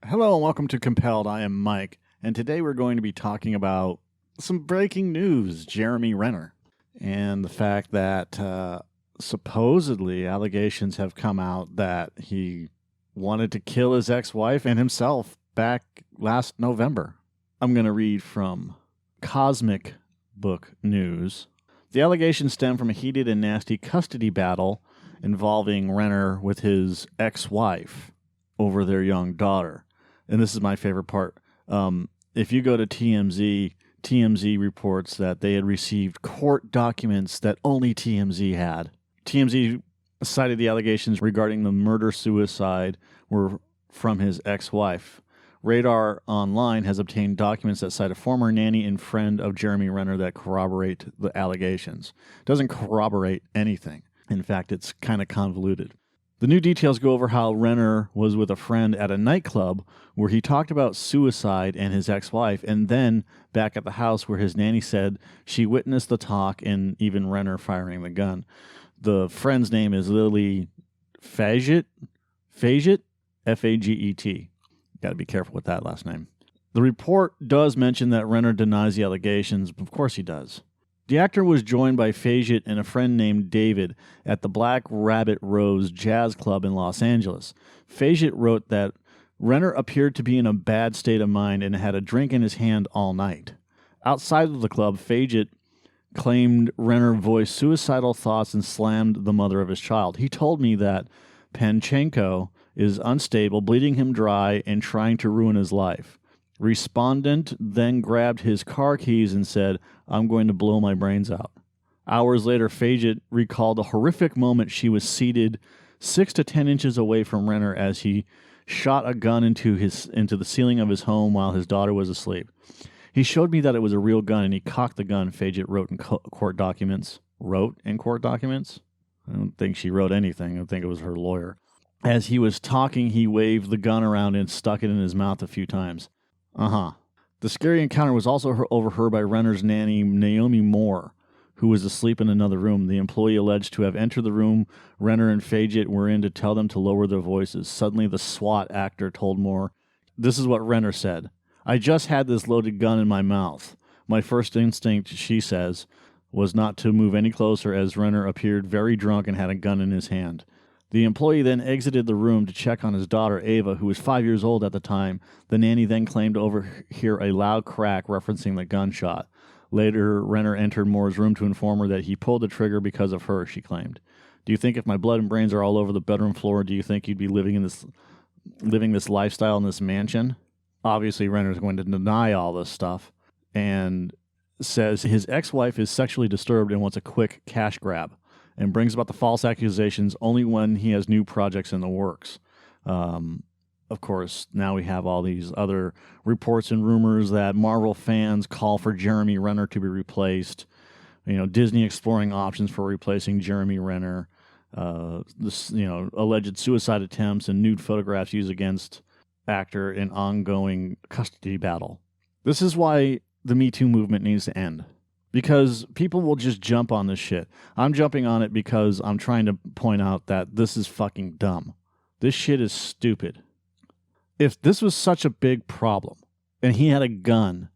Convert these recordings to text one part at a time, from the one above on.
Hello and welcome to Compelled. I am Mike, and today we're going to be talking about some breaking news, Jeremy Renner, and the fact that supposedly allegations have come out that he wanted to kill his ex-wife and himself back last November. I'm going to read from Cosmic Book News. The allegations stem from a heated and nasty custody battle involving Renner with his ex-wife over their young daughter. And this is my favorite part. If you go to TMZ, TMZ reports that they had received court documents that only TMZ had. TMZ cited the allegations regarding the murder-suicide were from his ex-wife. Radar Online has obtained documents that cite a former nanny and friend of Jeremy Renner that corroborate the allegations. It doesn't corroborate anything. In fact, it's kind of convoluted. The new details go over how Renner was with a friend at a nightclub where he talked about suicide and his ex-wife, and then back at the house where his nanny said she witnessed the talk and even Renner firing the gun. The friend's name is Lily Faget, F-A-G-E-T. Got to be careful with that last name. The report does mention that Renner denies the allegations. Of course he does. The actor was joined by Faget and a friend named David at the Black Rabbit Rose Jazz Club in Los Angeles. Faget wrote that Renner appeared to be in a bad state of mind and had a drink in his hand all night. Outside of the club, Faget claimed Renner voiced suicidal thoughts and slammed the mother of his child. He told me that Pacheco is unstable, bleeding him dry, and trying to ruin his life. Respondent then grabbed his car keys and said, "I'm going to blow my brains out." Hours later, Faget recalled a horrific moment she was seated 6 to 10 inches away from Renner as he shot a gun into the ceiling of his home while his daughter was asleep. "He showed me that it was a real gun, and he cocked the gun," Faget wrote in court documents. Wrote in court documents? I don't think she wrote anything. I think it was her lawyer. As he was talking, he waved the gun around and stuck it in his mouth a few times. The scary encounter was also overheard by Renner's nanny, Naomi Moore, who was asleep in another room. The employee alleged to have entered the room Renner and Faget were in to tell them to lower their voices. Suddenly, the SWAT actor told Moore, "This is what Renner said. I just had this loaded gun in my mouth. My first instinct," she says, "was not to move any closer as Renner appeared very drunk and had a gun in his hand." The employee then exited the room to check on his daughter, Ava, who was 5 years old at the time. The nanny then claimed to overhear a loud crack referencing the gunshot. Later, Renner entered Moore's room to inform her that he pulled the trigger because of her, she claimed. "Do you think if my blood and brains are all over the bedroom floor, do you think you'd be living this lifestyle in this mansion?" Obviously, Renner's going to deny all this stuff and says his ex-wife is sexually disturbed and wants a quick cash grab, and brings about the false accusations only when he has new projects in the works. Of course, now we have all these other reports and rumors that Marvel fans call for Jeremy Renner to be replaced. Disney exploring options for replacing Jeremy Renner. Alleged suicide attempts and nude photographs used against actor in ongoing custody battle. This is why the Me Too movement needs to end. Because people will just jump on this shit. I'm jumping on it because I'm trying to point out that this is fucking dumb. This shit is stupid. If this was such a big problem and he had a gun,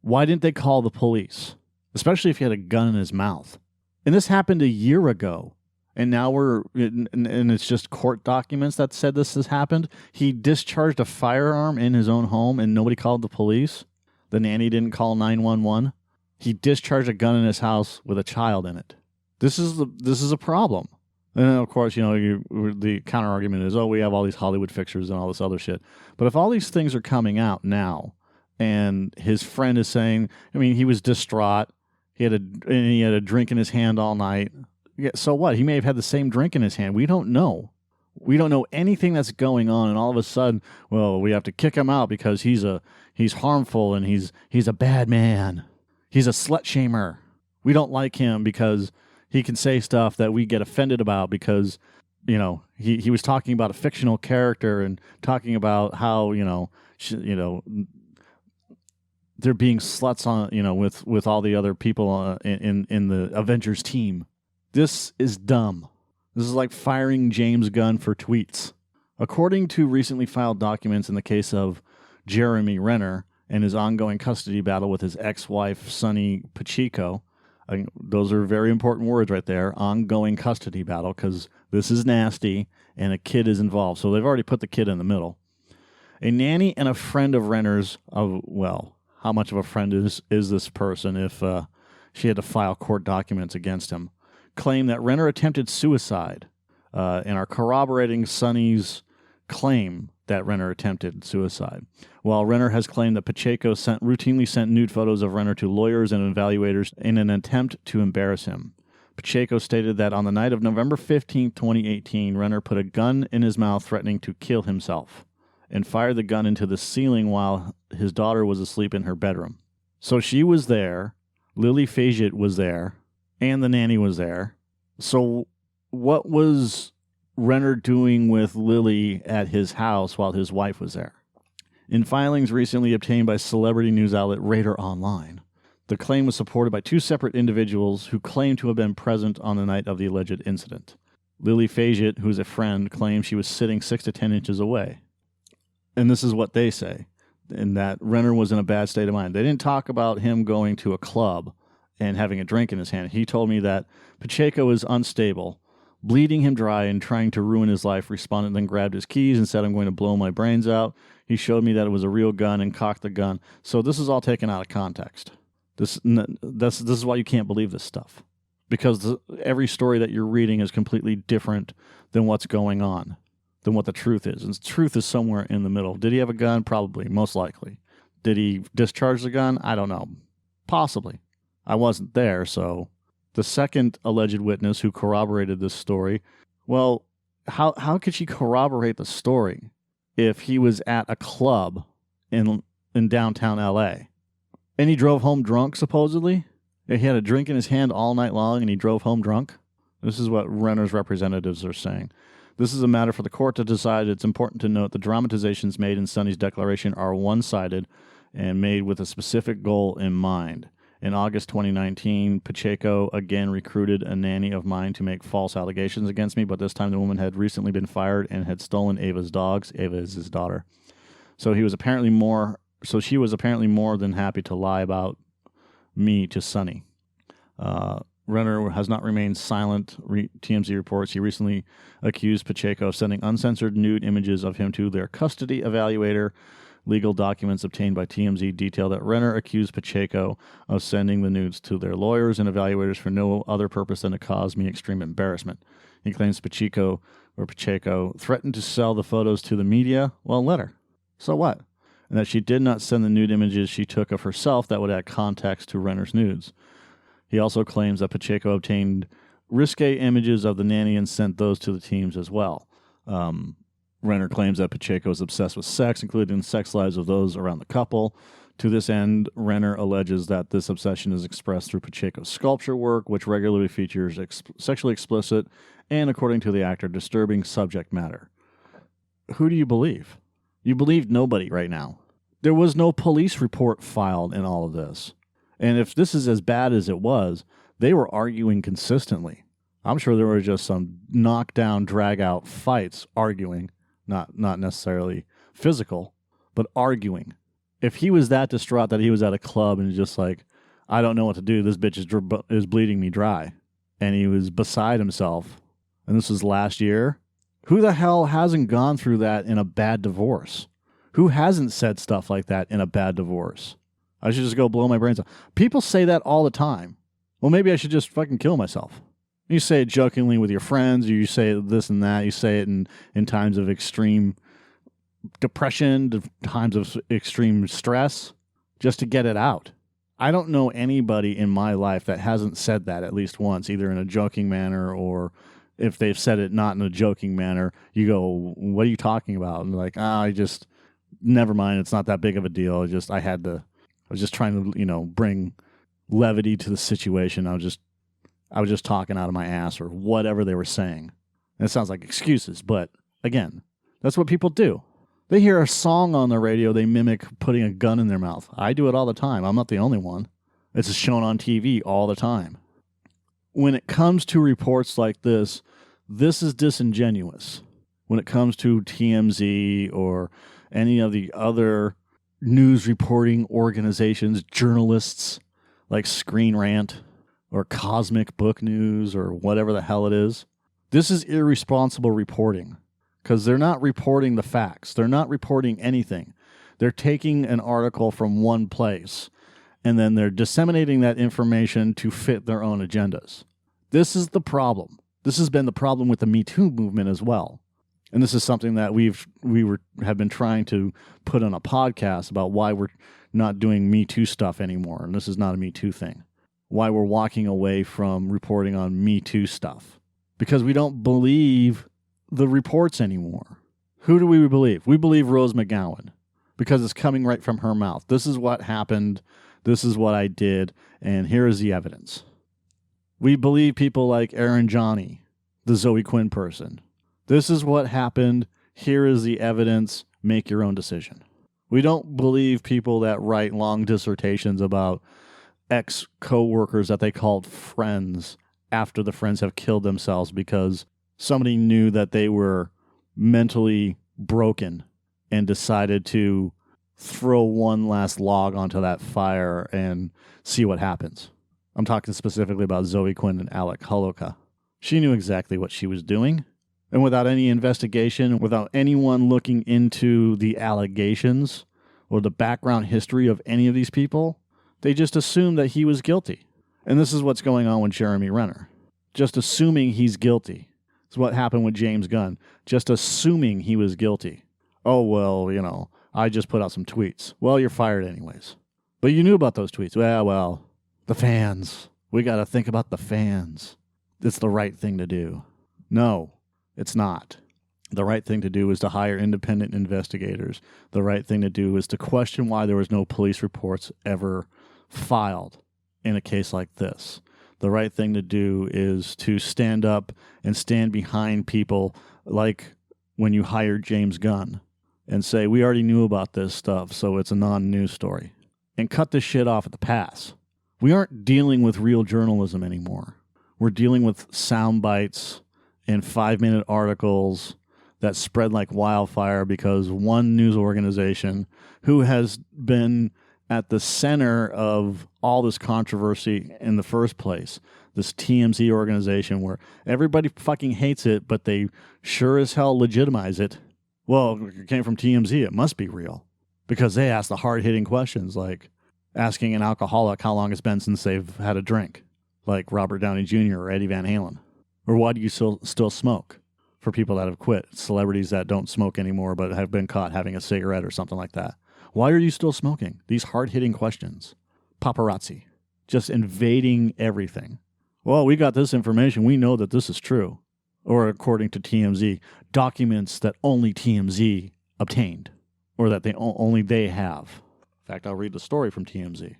why didn't they call the police? Especially if he had a gun in his mouth. And this happened a year ago. And now it's just court documents that said this has happened. He discharged a firearm in his own home and nobody called the police. The nanny didn't call 911. He discharged a gun in his house with a child in it. This is a problem. And then, of course, the counter argument is, we have all these Hollywood fixtures and all this other shit. But if all these things are coming out now, and his friend is saying, he was distraught. He had a drink in his hand all night. Yeah, so what? He may have had the same drink in his hand. We don't know. We don't know anything that's going on, and all of a sudden, we have to kick him out because he's harmful and he's a bad man. He's a slut shamer. We don't like him because he can say stuff that we get offended about because, he was talking about a fictional character and talking about how, they're being sluts on, with all the other people in the Avengers team. This is dumb. This is like firing James Gunn for tweets. According to recently filed documents in the case of Jeremy Renner and his ongoing custody battle with his ex-wife, Sonny Pacheco, those are very important words right there, ongoing custody battle, because this is nasty and a kid is involved. So they've already put the kid in the middle. A nanny and a friend of Renner's, how much of a friend is this person if she had to file court documents against him, claim that Renner attempted suicide and are corroborating Sonny's claim that Renner attempted suicide. While Renner has claimed that Pacheco routinely sent nude photos of Renner to lawyers and evaluators in an attempt to embarrass him. Pacheco stated that on the night of November 15, 2018, Renner put a gun in his mouth threatening to kill himself and fired the gun into the ceiling while his daughter was asleep in her bedroom. So she was there, Lily Faget was there, and the nanny was there. So what was Renner doing with Lily at his house while his wife was there? In filings recently obtained by celebrity news outlet Radar Online, the claim was supported by two separate individuals who claimed to have been present on the night of the alleged incident. Lily Faget, who's a friend, claimed she was sitting 6 to 10 inches away. And this is what they say, and that Renner was in a bad state of mind. They didn't talk about him going to a club and having a drink in his hand. He told me that Pacheco is unstable, bleeding him dry and trying to ruin his life. Respondent then grabbed his keys and said, "I'm going to blow my brains out." He showed me that it was a real gun and cocked the gun. So this is all taken out of context. This is why you can't believe this stuff. Because every story that you're reading is completely different than what's going on, than what the truth is. And the truth is somewhere in the middle. Did he have a gun? Probably, most likely. Did he discharge the gun? I don't know. Possibly. I wasn't there, so... The second alleged witness who corroborated this story, well, how could she corroborate the story if he was at a club in downtown L.A.? And he drove home drunk, supposedly? He had a drink in his hand all night long and he drove home drunk? This is what Renner's representatives are saying. This is a matter for the court to decide. It's important to note the dramatizations made in Sonny's declaration are one-sided and made with a specific goal in mind. In August 2019, Pacheco again recruited a nanny of mine to make false allegations against me, but this time the woman had recently been fired and had stolen Ava's dogs. Ava is his daughter. So she was apparently more than happy to lie about me to Sonny. Renner has not remained silent. TMZ reports he recently accused Pacheco of sending uncensored nude images of him to their custody evaluator. Legal documents obtained by TMZ detail that Renner accused Pacheco of sending the nudes to their lawyers and evaluators for no other purpose than to cause me extreme embarrassment. He claims Pacheco threatened to sell the photos to the media. Well, let her. So what? And that she did not send the nude images she took of herself that would add context to Renner's nudes. He also claims that Pacheco obtained risque images of the nanny and sent those to the teams as well. Renner claims that Pacheco is obsessed with sex, including the sex lives of those around the couple. To this end, Renner alleges that this obsession is expressed through Pacheco's sculpture work, which regularly features sexually explicit and, according to the actor, disturbing subject matter. Who do you believe? You believe nobody right now. There was no police report filed in all of this. And if this is as bad as it was, they were arguing consistently. I'm sure there were just some knockdown, drag-out fights arguing. Not necessarily physical, but arguing. If he was that distraught that he was at a club and just like, I don't know what to do, this bitch is bleeding me dry, and he was beside himself, and this was last year, who the hell hasn't gone through that in a bad divorce? Who hasn't said stuff like that in a bad divorce? I should just go blow my brains out. People say that all the time. Well, maybe I should just fucking kill myself. You say it jokingly with your friends, or you say this and that. You say it in times of extreme depression, times of extreme stress, just to get it out. I don't know anybody in my life that hasn't said that at least once, either in a joking manner or if they've said it not in a joking manner, you go, what are you talking about? And like, never mind, it's not that big of a deal. I was just trying to, bring levity to the situation. I was just talking out of my ass or whatever they were saying. And it sounds like excuses, but again, that's what people do. They hear a song on the radio, they mimic putting a gun in their mouth. I do it all the time. I'm not the only one. It's shown on TV all the time. When it comes to reports like this is disingenuous. when it comes to TMZ or any of the other news reporting organizations, journalists like Screen Rant or Cosmic Book News or whatever the hell it is. This is irresponsible reporting because they're not reporting the facts. They're not reporting anything. They're taking an article from one place and then they're disseminating that information to fit their own agendas. This is the problem. This has been the problem with the Me Too movement as well. And this is something that have been trying to put on a podcast about why we're not doing Me Too stuff anymore. And this is not a Me Too thing. Why we're walking away from reporting on Me Too stuff. Because we don't believe the reports anymore. Who do we believe? We believe Rose McGowan. Because it's coming right from her mouth. This is what happened. This is what I did. And here is the evidence. We believe people like Aaron Johnny, the Zoe Quinn person. This is what happened. Here is the evidence. Make your own decision. We don't believe people that write long dissertations about ex-coworkers that they called friends after the friends have killed themselves because somebody knew that they were mentally broken and decided to throw one last log onto that fire and see what happens. I'm talking specifically about Zoe Quinn and Alec Holoka. She knew exactly what she was doing. And without any investigation, without anyone looking into the allegations or the background history of any of these people, they just assumed that he was guilty. And this is what's going on with Jeremy Renner. Just assuming he's guilty. It's what happened with James Gunn. Just assuming he was guilty. Oh, well, I just put out some tweets. Well, you're fired anyways. But you knew about those tweets. Well, the fans. We got to think about the fans. It's the right thing to do. No, it's not. The right thing to do is to hire independent investigators. The right thing to do is to question why there was no police reports ever filed in a case like this. The right thing to do is to stand up and stand behind people like when you hired James Gunn and say, we already knew about this stuff, so it's a non-news story. And cut this shit off at the pass. We aren't dealing with real journalism anymore. We're dealing with sound bites and 5-minute articles that spread like wildfire because one news organization who has been at the center of all this controversy in the first place, this TMZ organization where everybody fucking hates it, but they sure as hell legitimize it. Well, it came from TMZ. It must be real because they ask the hard-hitting questions like asking an alcoholic how long it's been since they've had a drink, like Robert Downey Jr. or Eddie Van Halen. Or why do you still smoke? For people that have quit, celebrities that don't smoke anymore but have been caught having a cigarette or something like that. Why are you still smoking? These hard-hitting questions. Paparazzi. Just invading everything. Well, we got this information. We know that this is true. Or according to TMZ, documents that only TMZ obtained. Or that only they have. In fact, I'll read the story from TMZ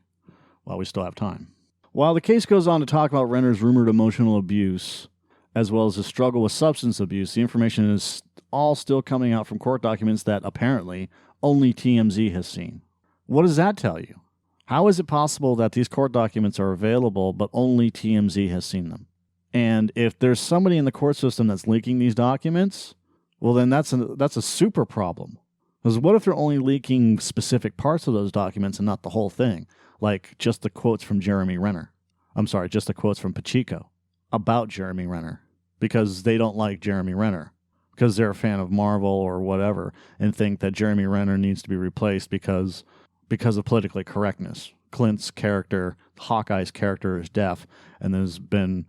while we still have time. While the case goes on to talk about Renner's rumored emotional abuse, as well as his struggle with substance abuse, the information is all still coming out from court documents that apparently only TMZ has seen. What does that tell you? How is it possible that these court documents are available, but only TMZ has seen them? And if there's somebody in the court system that's leaking these documents, well, then that's a super problem. Because what if they're only leaking specific parts of those documents and not the whole thing? Like just the quotes from Jeremy Renner. I'm sorry, just the quotes from Pacheco about Jeremy Renner. Because they don't like Jeremy Renner. Because they're a fan of Marvel or whatever and think that Jeremy Renner needs to be replaced because of politically correctness. Clint's character, Hawkeye's character, is deaf, and there's been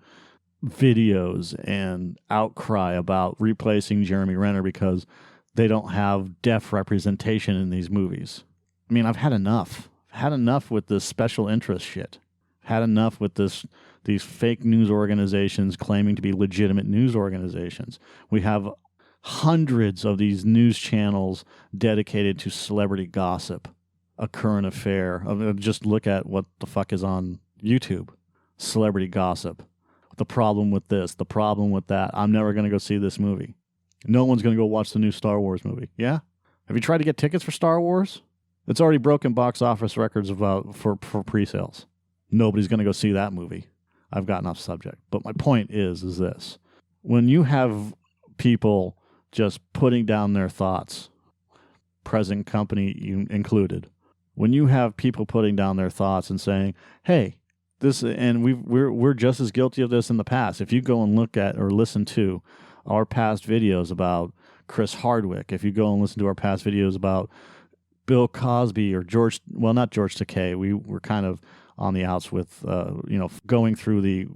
videos and outcry about replacing Jeremy Renner because they don't have deaf representation in these movies. I mean, I've had enough. I've had enough with this special interest shit. I've had enough with these fake news organizations claiming to be legitimate news organizations. We have hundreds of these news channels dedicated to celebrity gossip, a current affair. Just look at what the fuck is on YouTube. Celebrity gossip. The problem with this, the problem with that. I'm never going to go see this movie. No one's going to go watch the new Star Wars movie. Yeah? Have you tried to get tickets for Star Wars? It's already broken box office records for pre-sales. Nobody's going to go see that movie. I've gotten off subject. But my point is this. When you have people just putting down their thoughts, present company included. When you have people putting down their thoughts and saying, hey, this, and we're just as guilty of this in the past. If you go and look at or listen to our past videos about Chris Hardwick, if you go and listen to our past videos about Bill Cosby or not George Takei, we were kind of on the outs with, going through the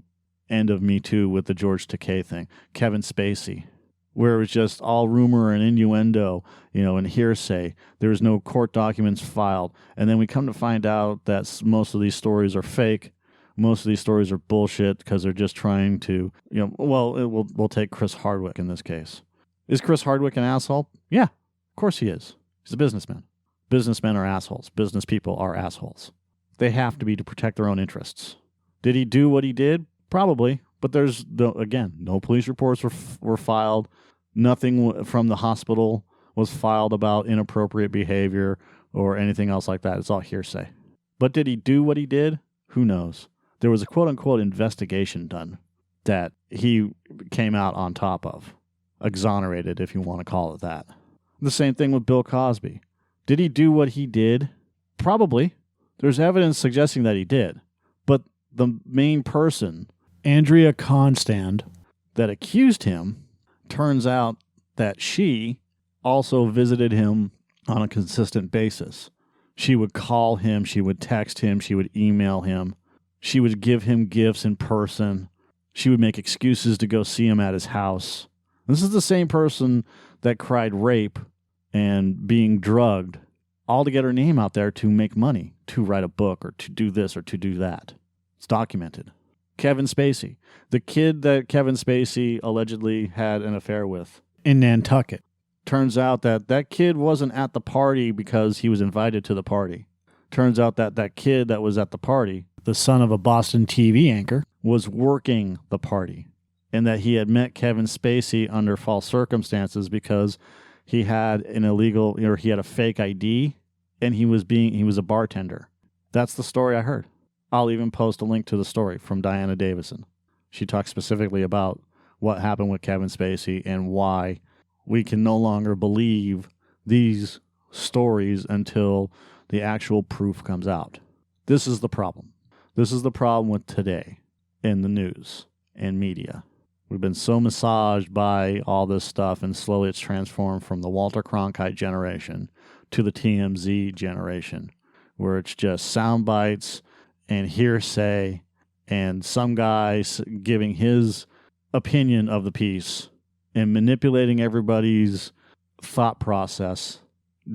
end of Me Too with the George Takei thing. Kevin Spacey, where it was just all rumor and innuendo, and hearsay. There was no court documents filed. And then we come to find out that most of these stories are fake. Most of these stories are bullshit because they're just trying to, we'll take Chris Hardwick in this case. Is Chris Hardwick an asshole? Yeah, of course he is. He's a businessman. Businessmen are assholes. Business people are assholes. They have to be to protect their own interests. Did he do what he did? Probably. But there's, no police reports were filed. Nothing from the hospital was filed about inappropriate behavior or anything else like that. It's all hearsay. But did he do what he did? Who knows? There was a quote-unquote investigation done that he came out on top of. Exonerated, if you want to call it that. The same thing with Bill Cosby. Did he do what he did? Probably. There's evidence suggesting that he did. But the main person, Andrea Constand, that accused him, turns out that she also visited him on a consistent basis. She would call him, she would text him, she would email him, she would give him gifts in person, she would make excuses to go see him at his house. This is the same person that cried rape and being drugged, all to get her name out there to make money, to write a book, or to do this or to do that. It's documented. Kevin Spacey, the kid that Kevin Spacey allegedly had an affair with in Nantucket. Turns out that kid wasn't at the party because he was invited to the party. Turns out that kid that was at the party, the son of a Boston TV anchor, was working the party. And that he had met Kevin Spacey under false circumstances because he had he had a fake ID and he was a bartender. That's the story I heard. I'll even post a link to the story from Diana Davison. She talks specifically about what happened with Kevin Spacey and why we can no longer believe these stories until the actual proof comes out. This is the problem. This is the problem with today in the news and media. We've been so massaged by all this stuff, and slowly it's transformed from the Walter Cronkite generation to the TMZ generation, where it's just sound bites and hearsay and some guy giving his opinion of the piece and manipulating everybody's thought process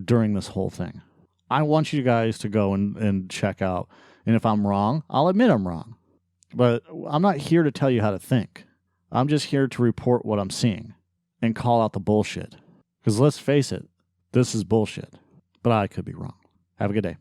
during this whole thing. I want you guys to go and check out. And if I'm wrong, I'll admit I'm wrong. But I'm not here to tell you how to think. I'm just here to report what I'm seeing and call out the bullshit. Because let's face it, this is bullshit. But I could be wrong. Have a good day.